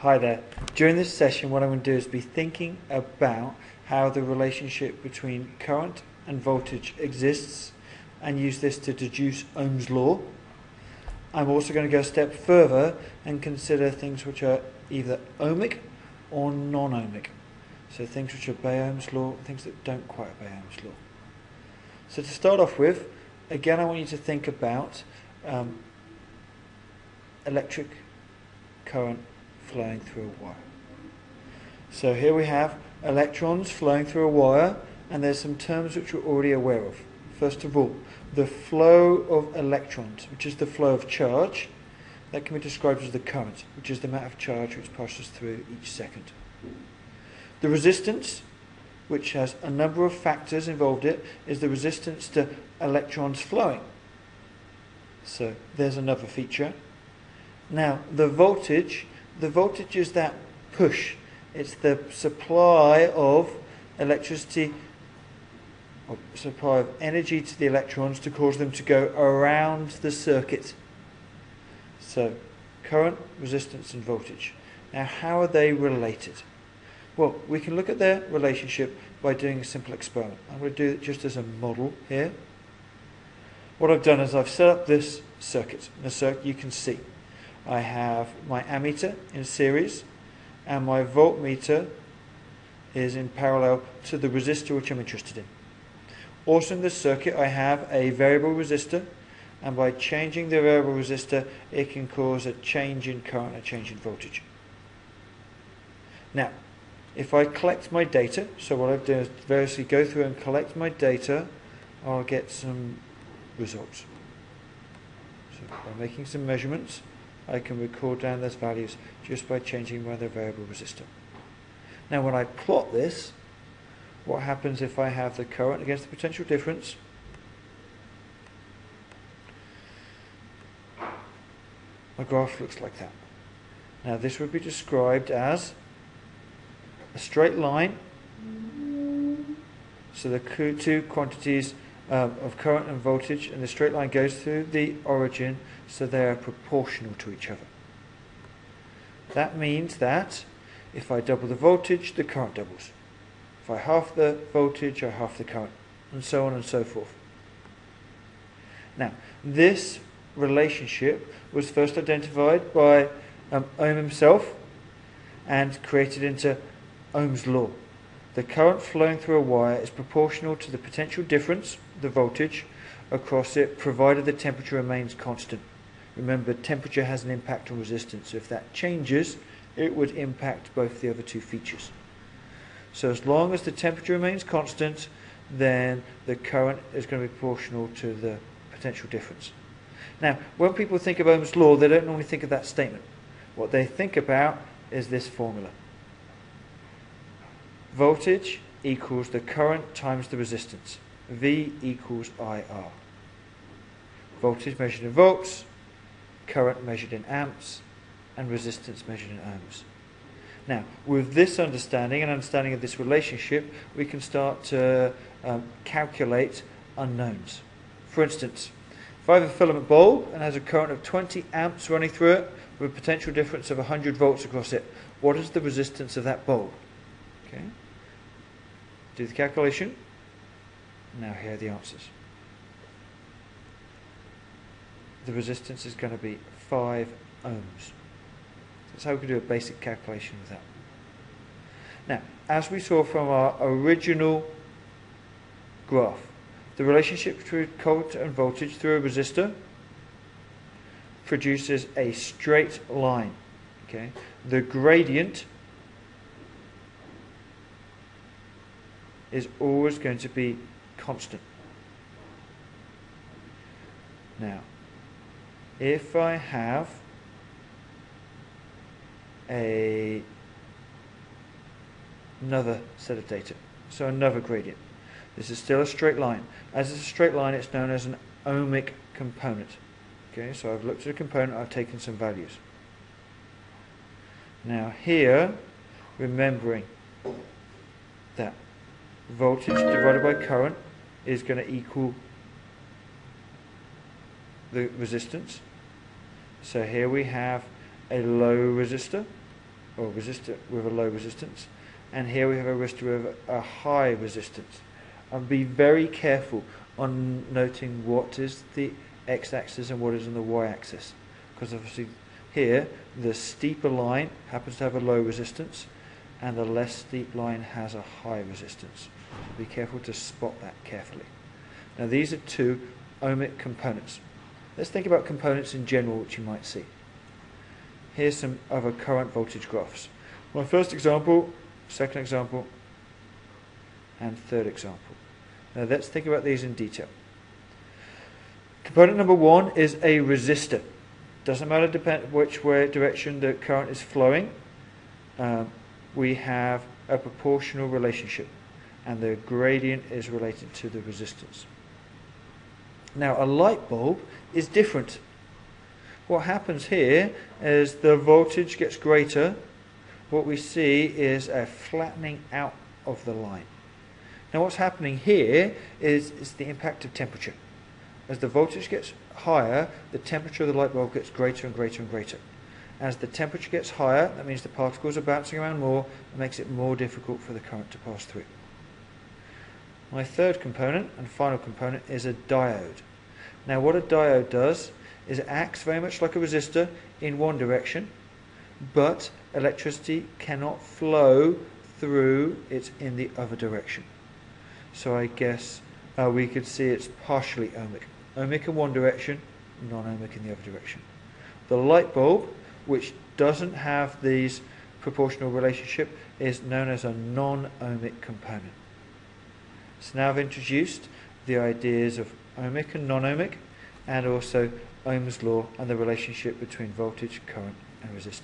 Hi there. During this session what I'm going to do is be thinking about how the relationship between current and voltage exists and use this to deduce Ohm's law. I'm also going to go a step further and consider things which are either ohmic or non-ohmic. So things which obey Ohm's law, things that don't quite obey Ohm's law. So to start off with, again I want you to think about electric current flowing through a wire. So here we have electrons flowing through a wire, and there's some terms which we're already aware of. First of all, the flow of electrons, which is the flow of charge, that can be described as the current, which is the amount of charge which passes through each second. The resistance, which has a number of factors involved in it, is the resistance to electrons flowing. So there's another feature. Now the voltage is that push. It's the supply of electricity, or supply of energy to the electrons to cause them to go around the circuit. So current, resistance and voltage. Now how are they related? Well, we can look at their relationship by doing a simple experiment. I'm going to do it just as a model here. What I've done is I've set up this circuit. In the circuit you can see I have my ammeter in series and my voltmeter is in parallel to the resistor which I'm interested in. Also in this circuit I have a variable resistor, and by changing the variable resistor it can cause a change in current, a change in voltage. Now if I collect my data, so what I've done is variously go through and collect my data, I'll get some results. So by making some measurements I can record down those values just by changing the variable resistor. Now when I plot this, what happens if I have the current against the potential difference? My graph looks like that. Now this would be described as a straight line. So the two quantities of current and voltage, and the straight line goes through the origin, so they are proportional to each other. That means that if I double the voltage, the current doubles. If I half the voltage, I half the current, and so on and so forth. Now, this relationship was first identified by Ohm himself and created into Ohm's law. The current flowing through a wire is proportional to the potential difference, the voltage, across it, provided the temperature remains constant. Remember, temperature has an impact on resistance, so if that changes, it would impact both the other two features. So as long as the temperature remains constant, then the current is going to be proportional to the potential difference. Now, when people think of Ohm's law, they don't normally think of that statement. What they think about is this formula. Voltage equals the current times the resistance. V equals IR. Voltage measured in volts, current measured in amps, and resistance measured in ohms. Now, with this understanding and understanding of this relationship, we can start to calculate unknowns. For instance, if I have a filament bulb and has a current of 20 amps running through it with a potential difference of 100 volts across it, what is the resistance of that bulb? Okay. Do the calculation. Now here are the answers. The resistance is going to be 5 ohms. That's how we can do a basic calculation with that. Now, as we saw from our original graph, the relationship between current and voltage through a resistor produces a straight line. Okay? The gradient is always going to be constant. Now, if I have another set of data, so another gradient, this is still a straight line. As it's a straight line, it's known as an ohmic component. Okay, so I've looked at a component, I've taken some values. Now here, remembering that voltage divided by current is going to equal the resistance. So here we have a low resistor or resistor with a low resistance, and here we have a resistor with a high resistance. And be very careful on noting what is the x-axis and what is on the y-axis, because obviously here the steeper line happens to have a low resistance and the less steep line has a high resistance. So be careful to spot that carefully. Now these are two ohmic components. Let's think about components in general which you might see. Here's some other current voltage graphs. My first example, second example, and third example. Now let's think about these in detail. Component number one is a resistor. Doesn't matter which direction the current is flowing. We have a proportional relationship, and the gradient is related to the resistance. Now a light bulb is different. What happens here is the voltage gets greater. What we see is a flattening out of the line. Now what's happening here is the impact of temperature. As the voltage gets higher, the temperature of the light bulb gets greater and greater and greater. As the temperature gets higher, that means the particles are bouncing around more and makes it more difficult for the current to pass through. My third component and final component is a diode. Now what a diode does is it acts very much like a resistor in one direction, but electricity cannot flow through it in the other direction. So I guess we could see it's partially ohmic. Ohmic in one direction, non-ohmic in the other direction. The light bulb, which doesn't have these proportional relationship, is known as a non-ohmic component. So now I've introduced the ideas of ohmic and non-ohmic, and also Ohm's law and the relationship between voltage, current and resistance.